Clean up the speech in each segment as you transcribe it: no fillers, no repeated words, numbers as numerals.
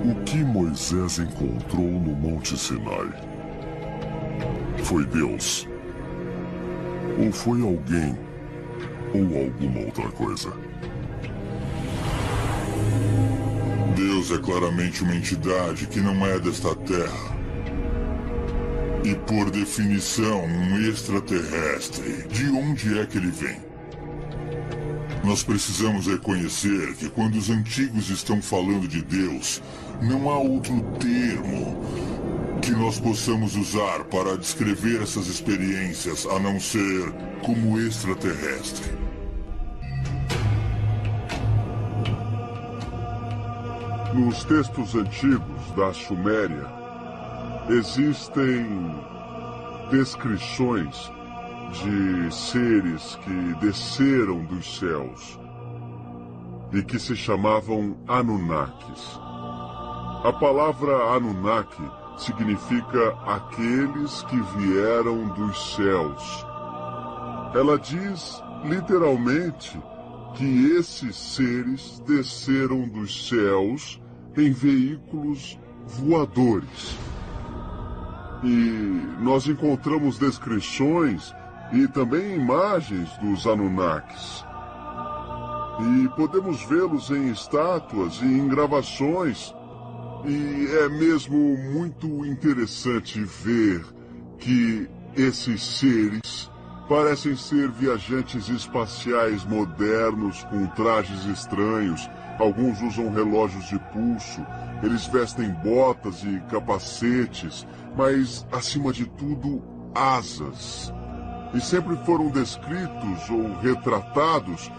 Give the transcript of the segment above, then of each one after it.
O que Moisés encontrou no Monte Sinai? Foi Deus? Ou foi alguém? Ou alguma outra coisa? Deus é claramente uma entidade que não é desta terra. E por definição, um extraterrestre. De onde é que ele vem? Nós precisamos reconhecer que quando os antigos estão falando de Deus, não há outro termo que nós possamos usar para descrever essas experiências a não ser como extraterrestre. Nos textos antigos da Suméria, existem descrições de seres que desceram dos céus e que se chamavam Anunnakis. A palavra Anunnaki significa aqueles que vieram dos céus. Ela diz literalmente que esses seres desceram dos céus em veículos voadores. E nós encontramos descrições e também imagens dos Anunnakis. E podemos vê-los em estátuas e em gravações. E é mesmo muito interessante ver que esses seres parecem ser viajantes espaciais modernos com trajes estranhos. Alguns usam relógios de pulso, eles vestem botas e capacetes, mas, acima de tudo, asas. E sempre foram descritos ou retratados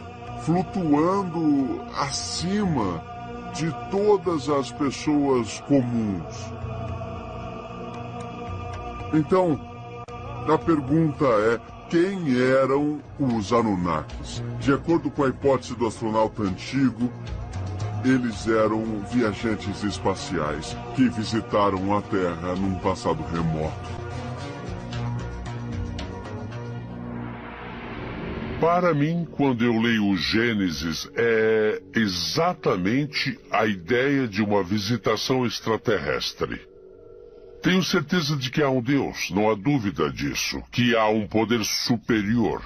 flutuando acima de todas as pessoas comuns. Então, a pergunta é: quem eram os Anunnakis? De acordo com a hipótese do astronauta antigo, eles eram viajantes espaciais que visitaram a Terra num passado remoto. Para mim, quando eu leio o Gênesis, é exatamente a ideia de uma visitação extraterrestre. Tenho certeza de que há um Deus, não há dúvida disso, que há um poder superior.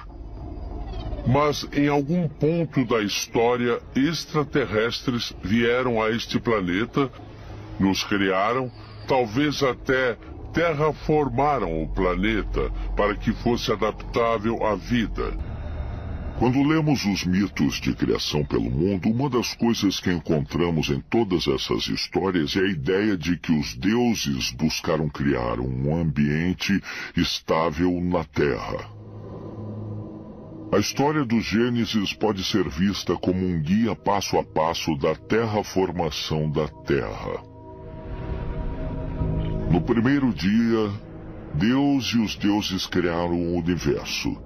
Mas em algum ponto da história, extraterrestres vieram a este planeta, nos criaram, talvez até terraformaram o planeta para que fosse adaptável à vida. Quando lemos os mitos de criação pelo mundo, uma das coisas que encontramos em todas essas histórias é a ideia de que os deuses buscaram criar um ambiente estável na Terra. A história do Gênesis pode ser vista como um guia passo a passo da terraformação da Terra. No primeiro dia, Deus e os deuses criaram o universo.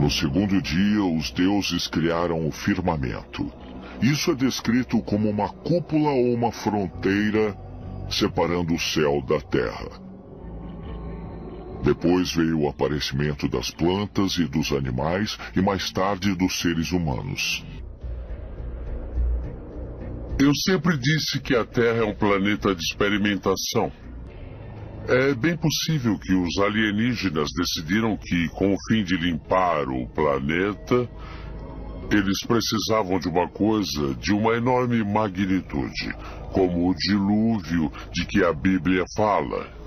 No segundo dia, os deuses criaram o firmamento. Isso é descrito como uma cúpula ou uma fronteira separando o céu da terra. Depois veio o aparecimento das plantas e dos animais e mais tarde dos seres humanos. Eu sempre disse que a Terra é um planeta de experimentação. É bem possível que os alienígenas decidiram que, com o fim de limpar o planeta, eles precisavam de uma coisa de uma enorme magnitude, como o dilúvio de que a Bíblia fala.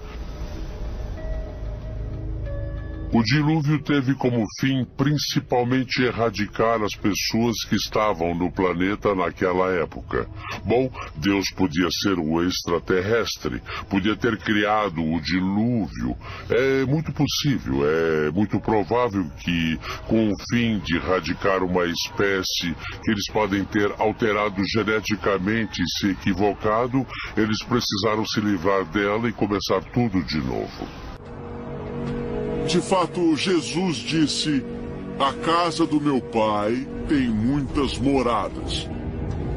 O dilúvio teve como fim principalmente erradicar as pessoas que estavam no planeta naquela época. Bom, Deus podia ser um extraterrestre, podia ter criado o dilúvio. É muito possível, é muito provável que, com o fim de erradicar uma espécie que eles podem ter alterado geneticamente e se equivocado, eles precisaram se livrar dela e começar tudo de novo. De fato, Jesus disse: "A casa do meu pai tem muitas moradas."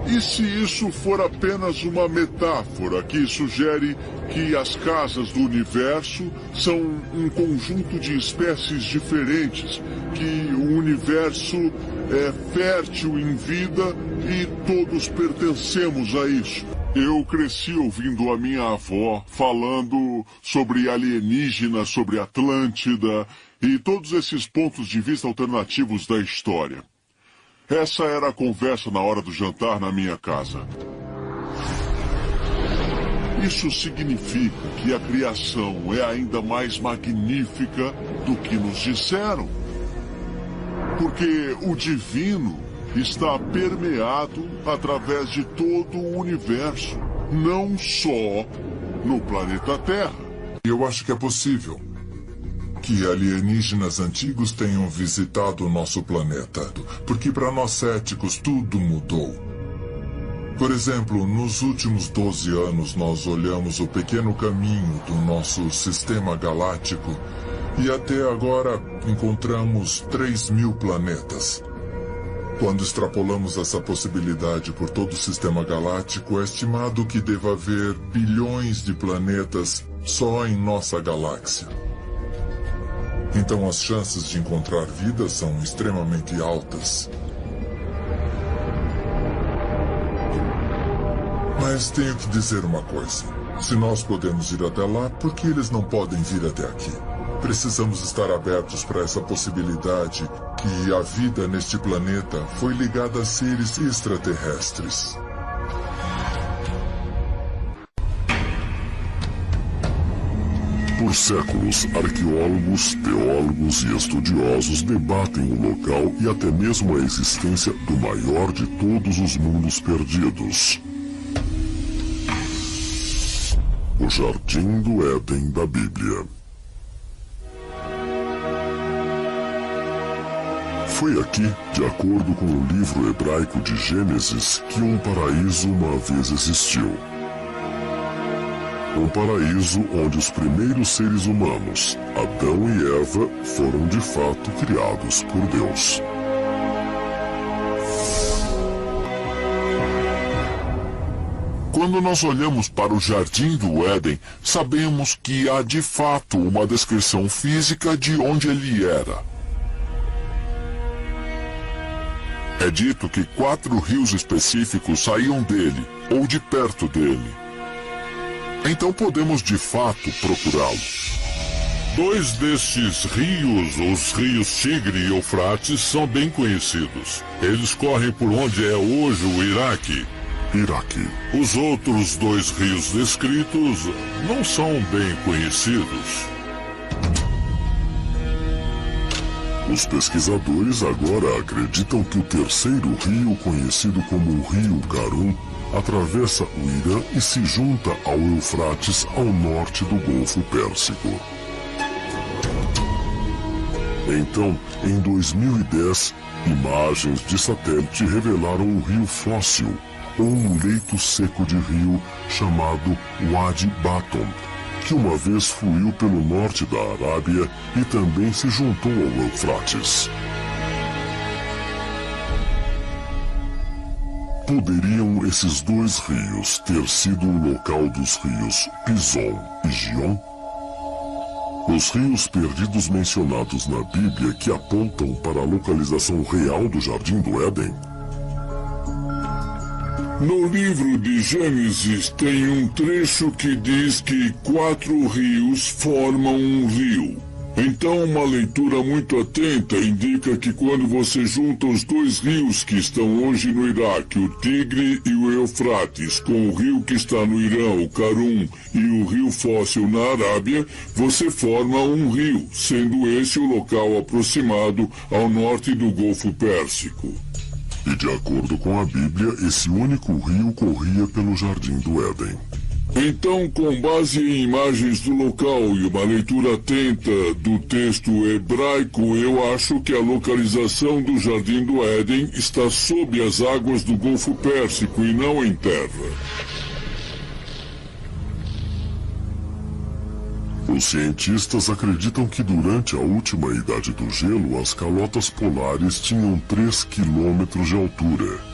E se isso for apenas uma metáfora que sugere que as casas do universo são um conjunto de espécies diferentes, que o universo é fértil em vida e todos pertencemos a isso. Eu cresci ouvindo a minha avó falando sobre alienígenas, sobre Atlântida e todos esses pontos de vista alternativos da história. Essa era a conversa na hora do jantar na minha casa. Isso significa que a criação é ainda mais magnífica do que nos disseram. Porque o divino está permeado através de todo o universo, não só no planeta Terra. Eu acho que é possível que alienígenas antigos tenham visitado o nosso planeta, porque para nós céticos tudo mudou. Por exemplo, nos últimos 12 anos nós olhamos o pequeno caminho do nosso sistema galáctico e até agora encontramos 3.000 planetas. Quando extrapolamos essa possibilidade por todo o sistema galáctico, é estimado que deva haver bilhões de planetas só em nossa galáxia. Então as chances de encontrar vida são extremamente altas. Mas tenho que dizer uma coisa. Se nós podemos ir até lá, por que eles não podem vir até aqui? Precisamos estar abertos para essa possibilidade que a vida neste planeta foi ligada a seres extraterrestres. Por séculos, arqueólogos, teólogos e estudiosos debatem o local e até mesmo a existência do maior de todos os mundos perdidos. O Jardim do Éden da Bíblia. Foi aqui, de acordo com o livro hebraico de Gênesis, que um paraíso uma vez existiu. Um paraíso onde os primeiros seres humanos, Adão e Eva, foram de fato criados por Deus. Quando nós olhamos para o Jardim do Éden, sabemos que há de fato uma descrição física de onde ele era. É dito que 4 rios específicos saíam dele, ou de perto dele. Então podemos de fato procurá-lo. 2 destes rios, os rios Tigre e Eufrates, são bem conhecidos. Eles correm por onde é hoje o Iraque. Os outros 2 rios descritos não são bem conhecidos. Os pesquisadores agora acreditam que o terceiro rio, conhecido como o Rio Karun, atravessa o Irã e se junta ao Eufrates ao norte do Golfo Pérsico. Então, em 2010, imagens de satélite revelaram um rio fóssil, ou um leito seco de rio chamado Wadi Baton, que uma vez fluiu pelo norte da Arábia e também se juntou ao Eufrates. Poderiam esses 2 rios ter sido o local dos rios Pison e Gion? Os rios perdidos mencionados na Bíblia que apontam para a localização real do Jardim do Éden? No livro de Gênesis tem um trecho que diz que 4 rios formam um rio. Então uma leitura muito atenta indica que quando você junta os 2 rios que estão hoje no Iraque, o Tigre e o Eufrates, com o rio que está no Irã, o Karun, e o rio fóssil na Arábia, você forma um rio, sendo esse o local aproximado ao norte do Golfo Pérsico. E de acordo com a Bíblia, esse único rio corria pelo Jardim do Éden. Então, com base em imagens do local e uma leitura atenta do texto hebraico, eu acho que a localização do Jardim do Éden está sob as águas do Golfo Pérsico e não em terra. Os cientistas acreditam que durante a última idade do gelo, as calotas polares tinham 3 quilômetros de altura.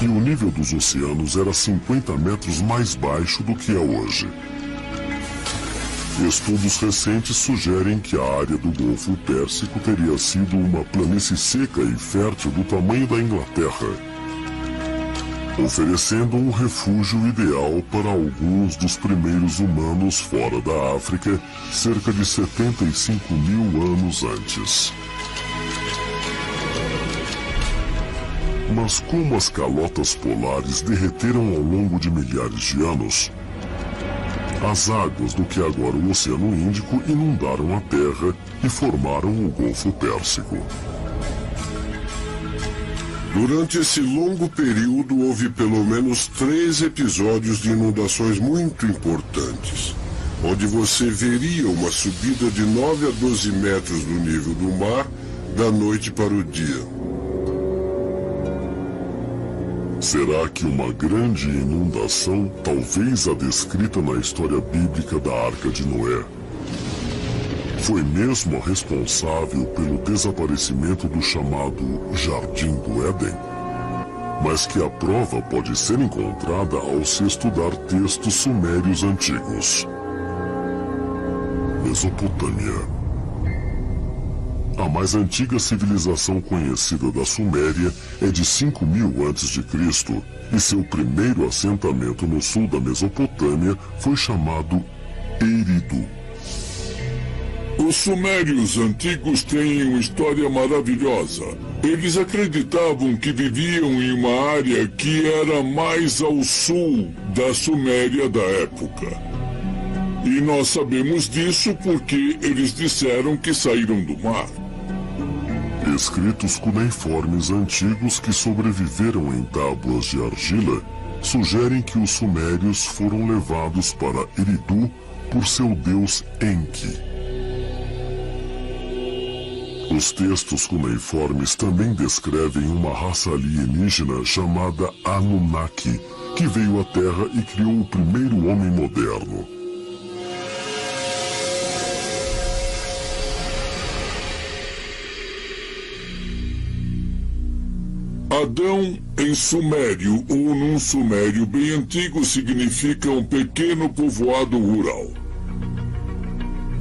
E o nível dos oceanos era 50 metros mais baixo do que é hoje. Estudos recentes sugerem que a área do Golfo Pérsico teria sido uma planície seca e fértil do tamanho da Inglaterra, oferecendo um refúgio ideal para alguns dos primeiros humanos fora da África, cerca de 75 mil anos antes. Mas como as calotas polares derreteram ao longo de milhares de anos, as águas do que agora o Oceano Índico inundaram a Terra e formaram o Golfo Pérsico. Durante esse longo período, houve pelo menos 3 episódios de inundações muito importantes, onde você veria uma subida de 9 a 12 metros do nível do mar da noite para o dia. Será que uma grande inundação, talvez a descrita na história bíblica da Arca de Noé, foi mesmo a responsável pelo desaparecimento do chamado Jardim do Éden? Mas que a prova pode ser encontrada ao se estudar textos sumérios antigos. Mesopotâmia. A mais antiga civilização conhecida da Suméria é de 5.000 a.C. e seu primeiro assentamento no sul da Mesopotâmia foi chamado Eridu. Os sumérios antigos têm uma história maravilhosa. Eles acreditavam que viviam em uma área que era mais ao sul da Suméria da época. E nós sabemos disso porque eles disseram que saíram do mar. Escritos cuneiformes antigos que sobreviveram em tábuas de argila sugerem que os sumérios foram levados para Eridu por seu deus Enki. Os textos cuneiformes também descrevem uma raça alienígena chamada Anunnaki, que veio à Terra e criou o primeiro homem moderno. Adão, em sumério ou num sumério bem antigo, significa um pequeno povoado rural.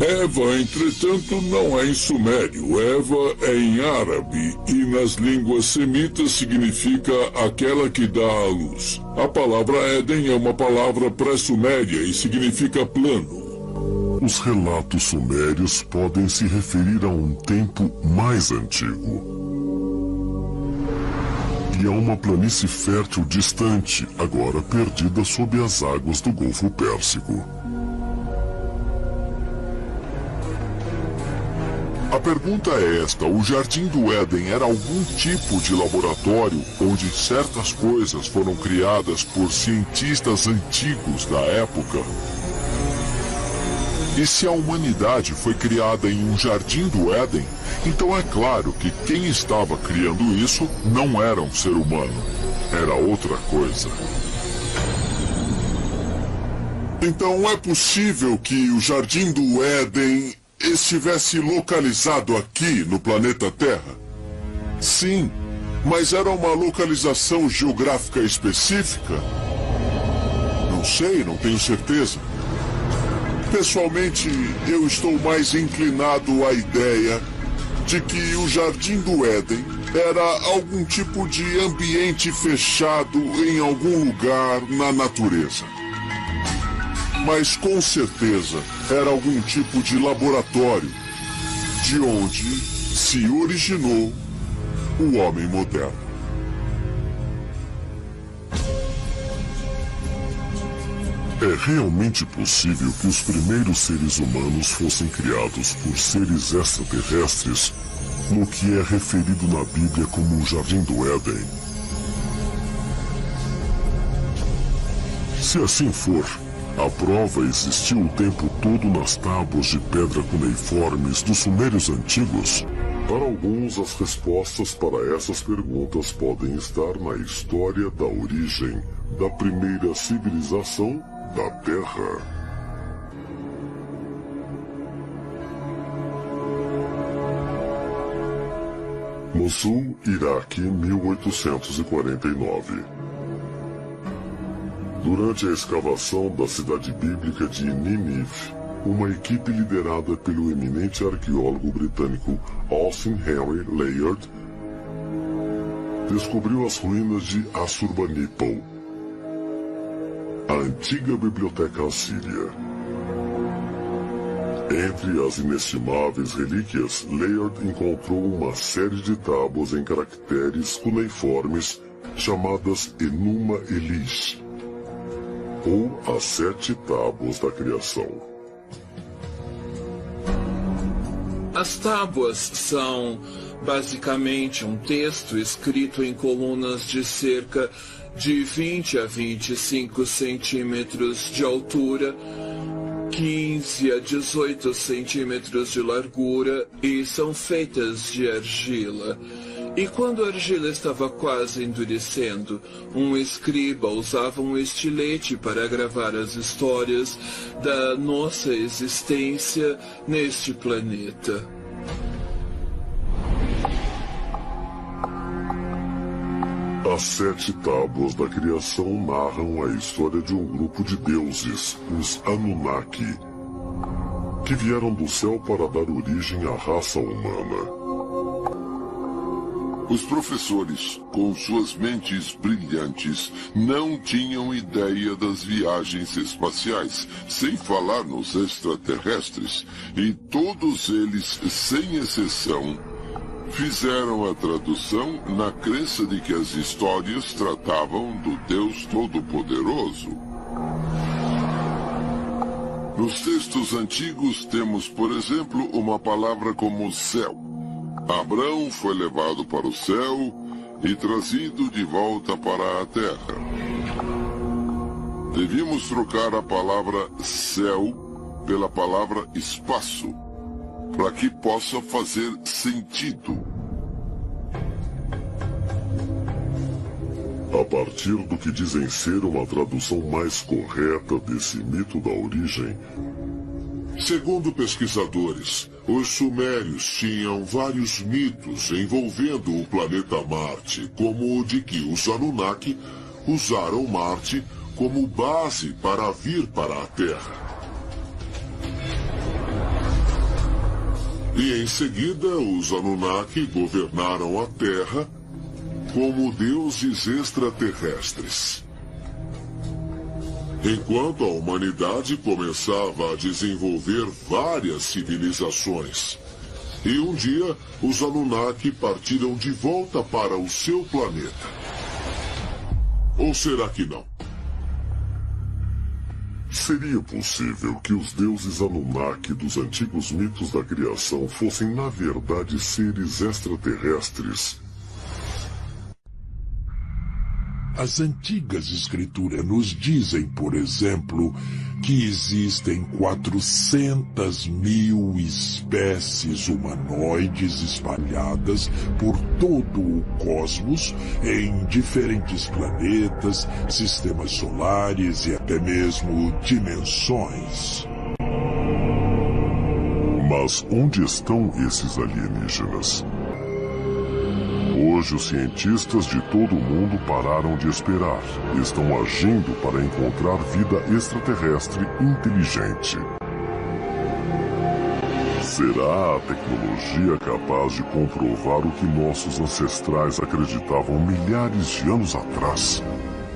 Eva, entretanto, não é em sumério. Eva é em árabe e nas línguas semitas significa aquela que dá à luz. A palavra Éden é uma palavra pré-suméria e significa plano. Os relatos sumérios podem se referir a um tempo mais antigo. E a uma planície fértil distante, agora perdida sob as águas do Golfo Pérsico. A pergunta é esta: o Jardim do Éden era algum tipo de laboratório onde certas coisas foram criadas por cientistas antigos da época? E se a humanidade foi criada em um Jardim do Éden, então é claro que quem estava criando isso não era um ser humano, era outra coisa. Então é possível que o Jardim do Éden estivesse localizado aqui no planeta Terra? Sim, mas era uma localização geográfica específica? Não sei, não tenho certeza. Pessoalmente, eu estou mais inclinado à ideia de que o Jardim do Éden era algum tipo de ambiente fechado em algum lugar na natureza. Mas com certeza era algum tipo de laboratório de onde se originou o homem moderno. É realmente possível que os primeiros seres humanos fossem criados por seres extraterrestres, no que é referido na Bíblia como o Jardim do Éden? Se assim for, a prova existiu o tempo todo nas tábuas de pedra cuneiformes dos sumérios antigos? Para alguns, as respostas para essas perguntas podem estar na história da origem da primeira civilização da Terra. Mosul, Iraque, 1849. Durante a escavação da cidade bíblica de Nínive, uma equipe liderada pelo eminente arqueólogo britânico Austin Henry Layard descobriu as ruínas de Assurbanipal, a antiga biblioteca assíria. Entre as inestimáveis relíquias, Layard encontrou uma série de tábuas em caracteres cuneiformes chamadas Enuma Elish, ou as 7 tábuas da criação. As tábuas são basicamente um texto escrito em colunas de cerca de 20 a 25 centímetros de altura, 15 a 18 centímetros de largura, e são feitas de argila. E quando a argila estava quase endurecendo, um escriba usava um estilete para gravar as histórias da nossa existência neste planeta. As 7 tábuas da criação narram a história de um grupo de deuses, os Anunnaki, que vieram do céu para dar origem à raça humana. Os professores, com suas mentes brilhantes, não tinham ideia das viagens espaciais, sem falar nos extraterrestres, e todos eles, sem exceção, fizeram a tradução na crença de que as histórias tratavam do Deus Todo-Poderoso. Nos textos antigos temos, por exemplo, uma palavra como céu. Abrão foi levado para o céu e trazido de volta para a terra. Devíamos trocar a palavra céu pela palavra espaço, para que possa fazer sentido. A partir do que dizem ser uma tradução mais correta desse mito da origem, segundo pesquisadores, os sumérios tinham vários mitos envolvendo o planeta Marte, como o de que os Anunnaki usaram Marte como base para vir para a Terra. E em seguida, os Anunnaki governaram a Terra como deuses extraterrestres. Enquanto a humanidade começava a desenvolver várias civilizações. E um dia, os Anunnaki partiram de volta para o seu planeta. Ou será que não? seria possível que os deuses Anunnaki dos antigos mitos da criação fossem, na verdade, seres extraterrestres? As antigas escrituras nos dizem, por exemplo, que existem 400.000 espécies humanoides espalhadas por todo o cosmos, em diferentes planetas, sistemas solares e até mesmo dimensões. Mas onde estão esses alienígenas? Hoje os cientistas de todo o mundo pararam de esperar e estão agindo para encontrar vida extraterrestre inteligente. Será a tecnologia capaz de comprovar o que nossos ancestrais acreditavam milhares de anos atrás?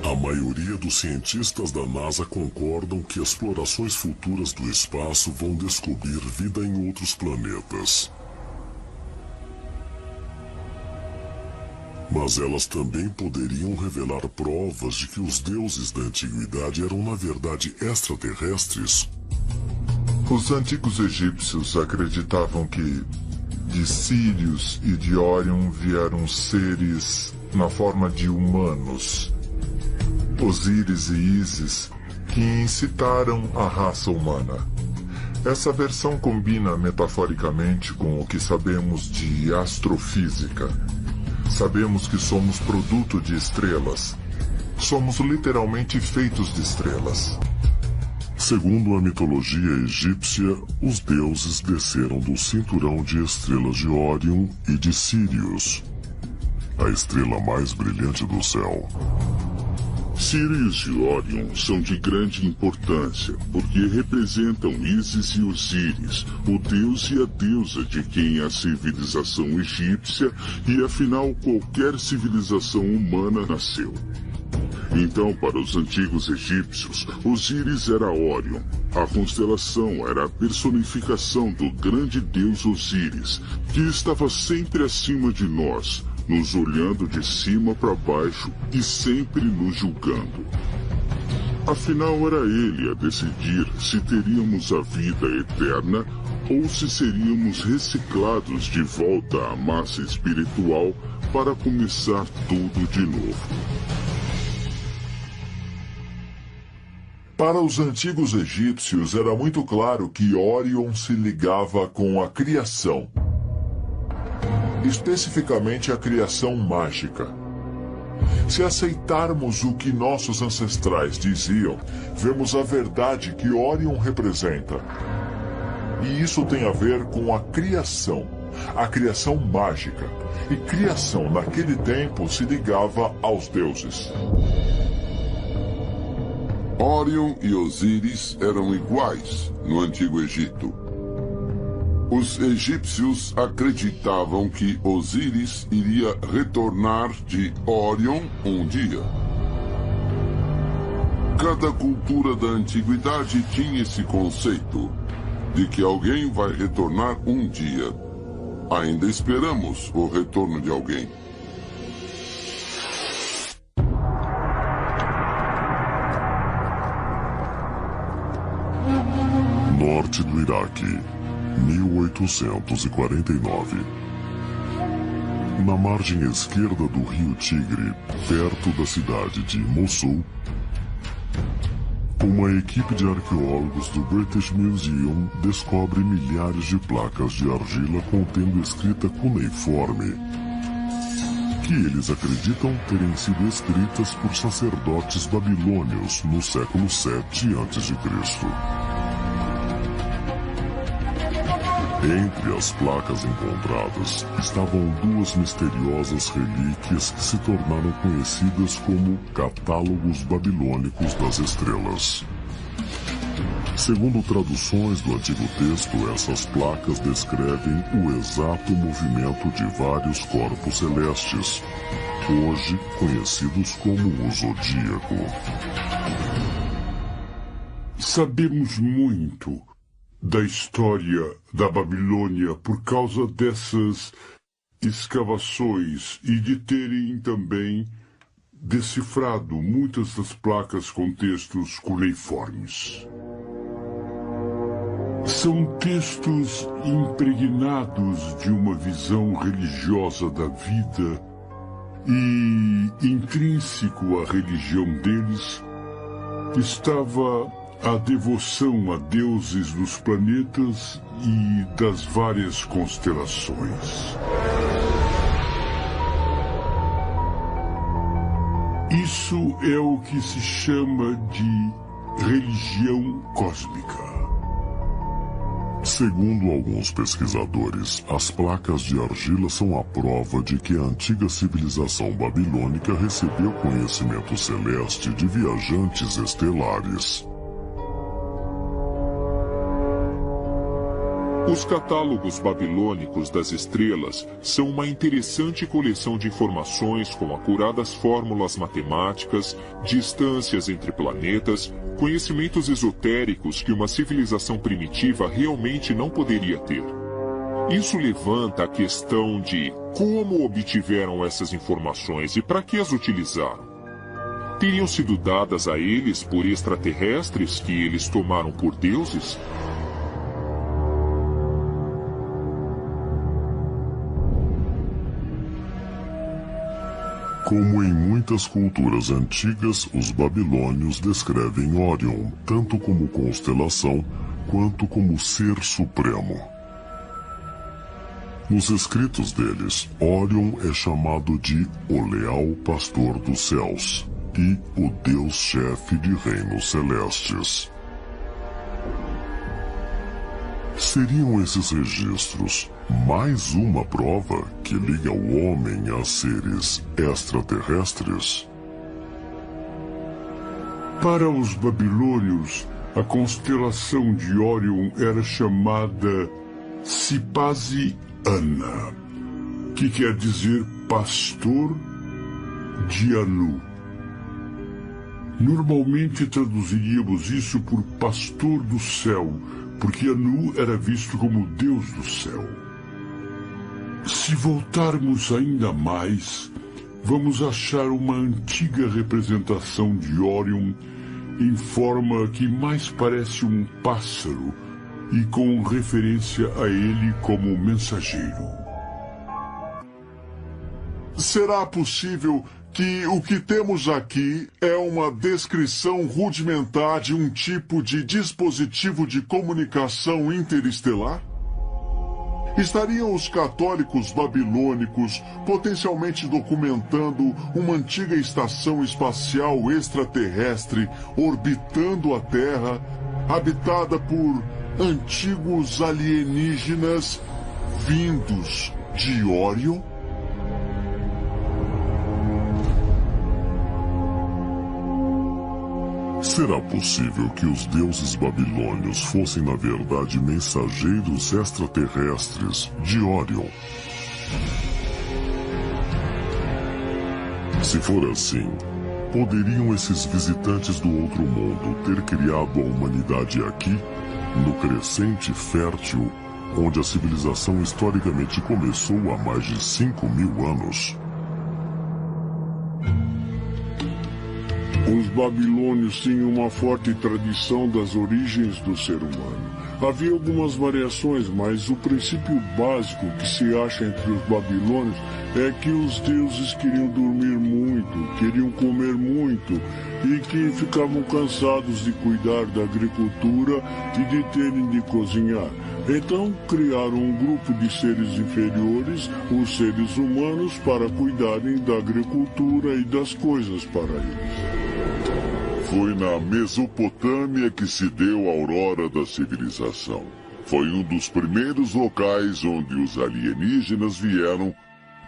A maioria dos cientistas da NASA concordam que explorações futuras do espaço vão descobrir vida em outros planetas. Mas elas também poderiam revelar provas de que os deuses da antiguidade eram, na verdade, extraterrestres. Os antigos egípcios acreditavam que de Sírius e de Órion vieram seres na forma de humanos, Osíris e Ísis, que incitaram a raça humana. Essa versão combina metaforicamente com o que sabemos de astrofísica. Sabemos que somos produto de estrelas. Somos literalmente feitos de estrelas. Segundo a mitologia egípcia, os deuses desceram do cinturão de estrelas de Órion e de Sírius, a estrela mais brilhante do céu. Sirius e Orion são de grande importância, porque representam Ísis e Osíris, o deus e a deusa de quem a civilização egípcia e afinal qualquer civilização humana nasceu. Então, para os antigos egípcios, Osíris era Orion. A constelação era a personificação do grande deus Osíris, que estava sempre acima de nós, nos olhando de cima para baixo e sempre nos julgando. Afinal, era ele a decidir se teríamos a vida eterna ou se seríamos reciclados de volta à massa espiritual para começar tudo de novo. Para os antigos egípcios era muito claro que Orion se ligava com a criação. Especificamente a criação mágica. Se aceitarmos o que nossos ancestrais diziam, vemos a verdade que Orion representa. E isso tem a ver com a criação mágica. E criação naquele tempo se ligava aos deuses. Orion e Osíris eram iguais no Antigo Egito. Os egípcios acreditavam que Osíris iria retornar de Orion um dia. Cada cultura da antiguidade tinha esse conceito de que alguém vai retornar um dia. Ainda esperamos o retorno de alguém. Norte do Iraque, 1849. Na margem esquerda do rio Tigre, perto da cidade de Mossul, uma equipe de arqueólogos do British Museum descobre milhares de placas de argila contendo escrita cuneiforme, que eles acreditam terem sido escritas por sacerdotes babilônios no século VII a.C. Entre as placas encontradas estavam duas misteriosas relíquias que se tornaram conhecidas como catálogos babilônicos das estrelas. Segundo traduções do antigo texto, essas placas descrevem o exato movimento de vários corpos celestes, hoje conhecidos como o Zodíaco. Sabemos muito da história da Babilônia por causa dessas escavações e de terem também decifrado muitas das placas com textos cuneiformes. São textos impregnados de uma visão religiosa da vida e, intrínseco à religião deles, estava a devoção a deuses dos planetas e das várias constelações. Isso é o que se chama de religião cósmica. Segundo alguns pesquisadores, as placas de argila são a prova de que a antiga civilização babilônica recebeu conhecimento celeste de viajantes estelares. Os catálogos babilônicos das estrelas são uma interessante coleção de informações com acuradas fórmulas matemáticas, distâncias entre planetas, conhecimentos esotéricos que uma civilização primitiva realmente não poderia ter. Isso levanta a questão de como obtiveram essas informações e para que as utilizaram. Teriam sido dadas a eles por extraterrestres que eles tomaram por deuses? Como em muitas culturas antigas, os babilônios descrevem Orion tanto como constelação quanto como ser supremo. Nos escritos deles, Orion é chamado de o leal pastor dos céus e o Deus-chefe de reinos celestes. Seriam esses registros mais uma prova que liga o homem a seres extraterrestres? Para os babilônios, a constelação de Órion era chamada Sipasi-Ana, que quer dizer pastor de Anu. Normalmente traduziríamos isso por pastor do céu, porque Anu era visto como Deus do céu. Se voltarmos ainda mais, vamos achar uma antiga representação de Órion em forma que mais parece um pássaro e com referência a ele como mensageiro. Será possível que o que temos aqui é uma descrição rudimentar de um tipo de dispositivo de comunicação interestelar? Estariam os católicos babilônicos potencialmente documentando uma antiga estação espacial extraterrestre orbitando a Terra, habitada por antigos alienígenas vindos de Órion? Será possível que os deuses babilônios fossem, na verdade, mensageiros extraterrestres de Órion? Se for assim, poderiam esses visitantes do outro mundo ter criado a humanidade aqui, no crescente fértil, onde a civilização historicamente começou há mais de 5.000 anos? Os babilônios tinham uma forte tradição das origens do ser humano. Havia algumas variações, mas o princípio básico que se acha entre os babilônios é que os deuses queriam dormir muito, queriam comer muito e que ficavam cansados de cuidar da agricultura e de terem de cozinhar. Então criaram um grupo de seres inferiores, os seres humanos, para cuidarem da agricultura e das coisas para eles. Foi na Mesopotâmia que se deu a aurora da civilização. Foi um dos primeiros locais onde os alienígenas vieram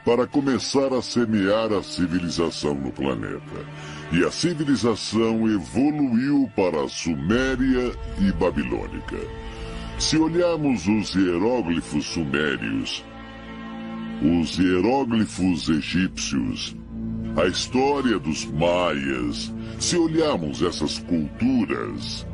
para começar a semear a civilização no planeta. E a civilização evoluiu para a Suméria e Babilônica. Se olharmos os hieróglifos sumérios, os hieróglifos egípcios, a história dos maias, se olharmos essas culturas,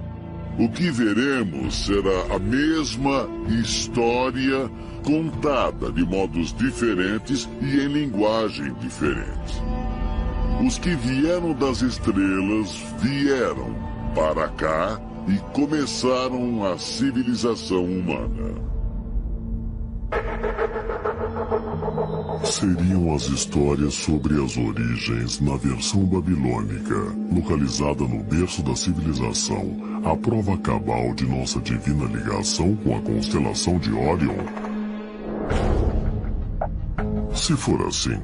o que veremos será a mesma história contada de modos diferentes e em linguagem diferente. Os que vieram das estrelas vieram para cá e começaram a civilização humana. Seriam as histórias sobre as origens na versão babilônica, localizada no berço da civilização, a prova cabal de nossa divina ligação com a constelação de Órion? Se for assim,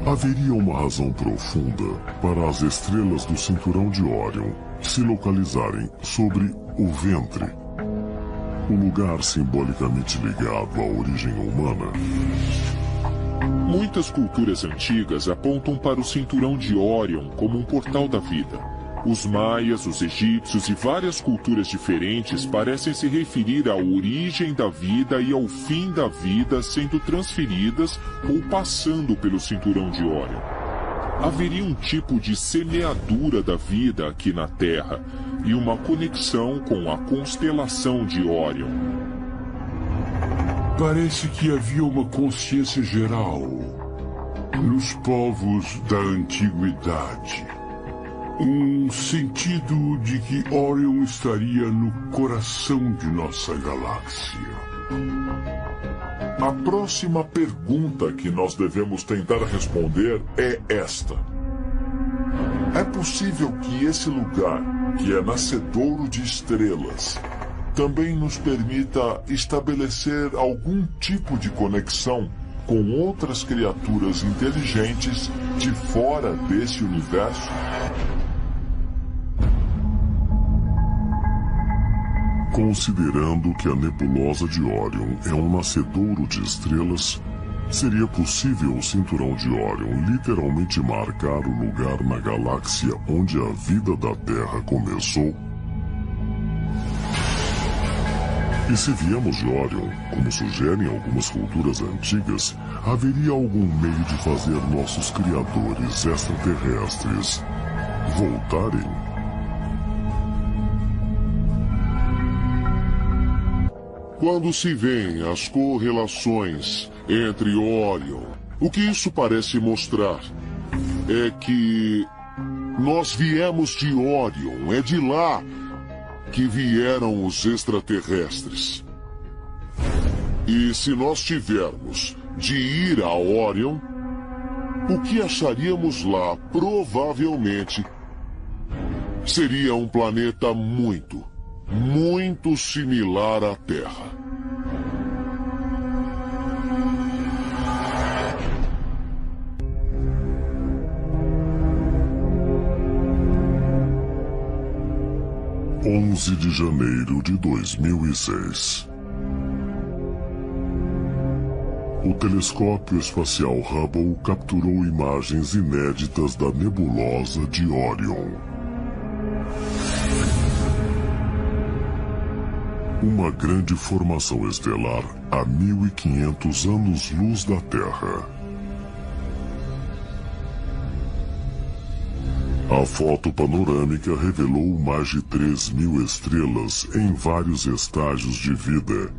haveria uma razão profunda para as estrelas do cinturão de Órion se localizarem sobre o ventre, o lugar simbolicamente ligado à origem humana. Muitas culturas antigas apontam para o cinturão de Órion como um portal da vida. Os maias, os egípcios e várias culturas diferentes parecem se referir à origem da vida e ao fim da vida sendo transferidas ou passando pelo cinturão de Órion. Haveria um tipo de semeadura da vida aqui na Terra e uma conexão com a constelação de Órion. Parece que havia uma consciência geral nos povos da antiguidade. Um sentido de que Órion estaria no coração de nossa galáxia. A próxima pergunta que nós devemos tentar responder é esta: é possível que esse lugar, que é nascedouro de estrelas, também nos permita estabelecer algum tipo de conexão com outras criaturas inteligentes de fora desse universo? Considerando que a nebulosa de Órion é um nascedouro de estrelas, Seria possível o cinturão de Órion literalmente marcar o lugar na galáxia onde a vida da Terra começou? E se viemos de Órion, como sugerem algumas culturas antigas, haveria algum meio de fazer nossos criadores extraterrestres voltarem? Quando se veem as correlações entre Órion, o que isso parece mostrar é que nós viemos de Órion, é de lá que vieram os extraterrestres. E se nós tivermos de ir a Órion, o que acharíamos lá provavelmente seria um planeta muito similar à Terra. (11 de janeiro de 2006) O telescópio espacial Hubble capturou imagens inéditas da nebulosa de Órion. Uma grande formação estelar a 1500 anos-luz da Terra. A foto panorâmica revelou mais de 3.000 estrelas em vários estágios de vida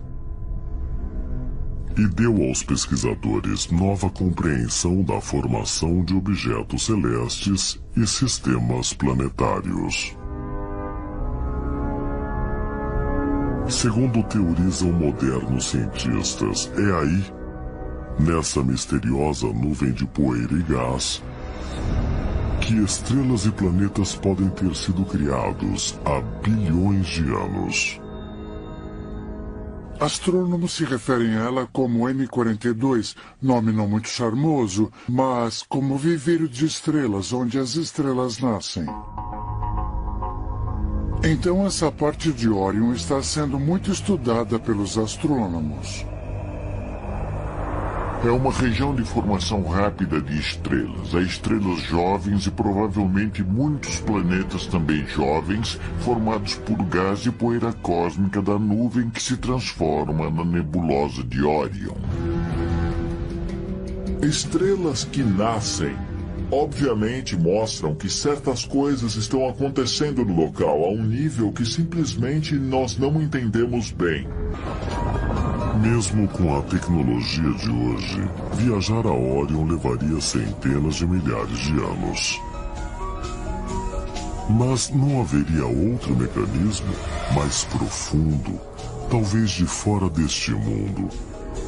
e deu aos pesquisadores nova compreensão da formação de objetos celestes e sistemas planetários. Segundo teorizam modernos cientistas, é aí, nessa misteriosa nuvem de poeira e gás, que estrelas e planetas podem ter sido criados há bilhões de anos. Astrônomos se referem a ela como M42, nome não muito charmoso, mas como viveiro de estrelas, onde as estrelas nascem. Então essa parte de Órion está sendo muito estudada pelos astrônomos. É uma região de formação rápida de estrelas. Há estrelas jovens e provavelmente muitos planetas também jovens, formados por gás e poeira cósmica da nuvem que se transforma na nebulosa de Órion. Estrelas que nascem, obviamente mostram que certas coisas estão acontecendo no local a um nível que simplesmente nós não entendemos bem. Mesmo com a tecnologia de hoje, viajar a Órion levaria centenas de milhares de anos. Mas não haveria outro mecanismo mais profundo, talvez de fora deste mundo,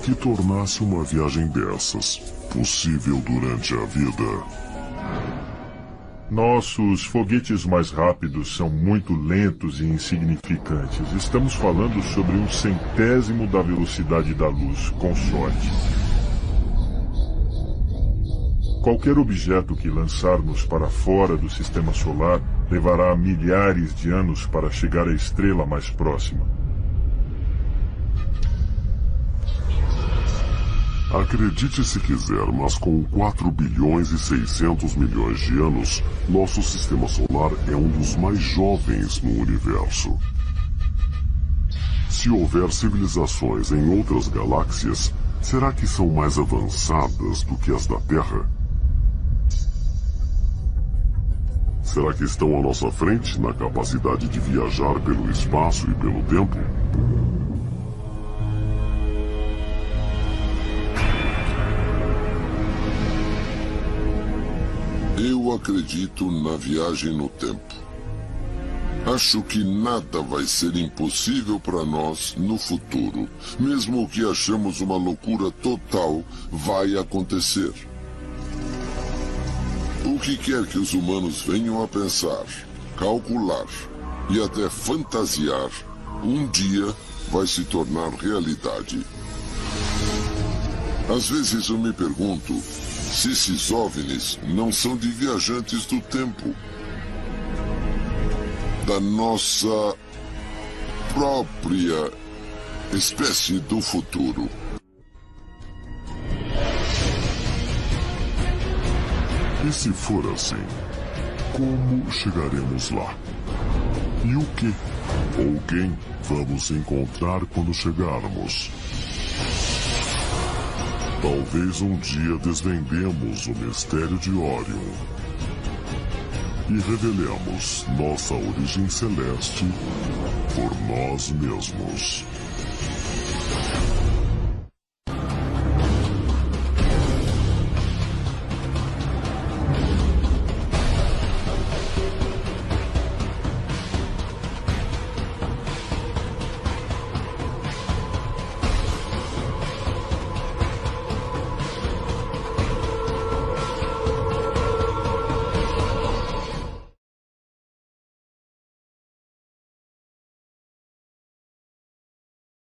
que tornasse uma viagem dessas possível durante a vida? Nossos foguetes mais rápidos são muito lentos e insignificantes. Estamos falando sobre 1/100º da velocidade da luz, com sorte. Qualquer objeto que lançarmos para fora do sistema solar levará milhares de anos para chegar à estrela mais próxima. Acredite se quiser, mas com 4 bilhões e 600 milhões de anos, nosso sistema solar é um dos mais jovens no universo. Se houver civilizações em outras galáxias, será que são mais avançadas do que as da Terra? Será que estão à nossa frente na capacidade de viajar pelo espaço e pelo tempo? Eu acredito na viagem no tempo. Acho que nada vai ser impossível para nós no futuro. Mesmo o que achamos uma loucura total vai acontecer. O que quer que os humanos venham a pensar, calcular e até fantasiar, um dia vai se tornar realidade. Às vezes eu me pergunto se esses OVNIs não são de viajantes do tempo, da nossa própria espécie do futuro. E se for assim, como chegaremos lá? E o que ou quem vamos encontrar quando chegarmos? Talvez um dia desvendemos o mistério de Orion e revelemos nossa origem celeste por nós mesmos.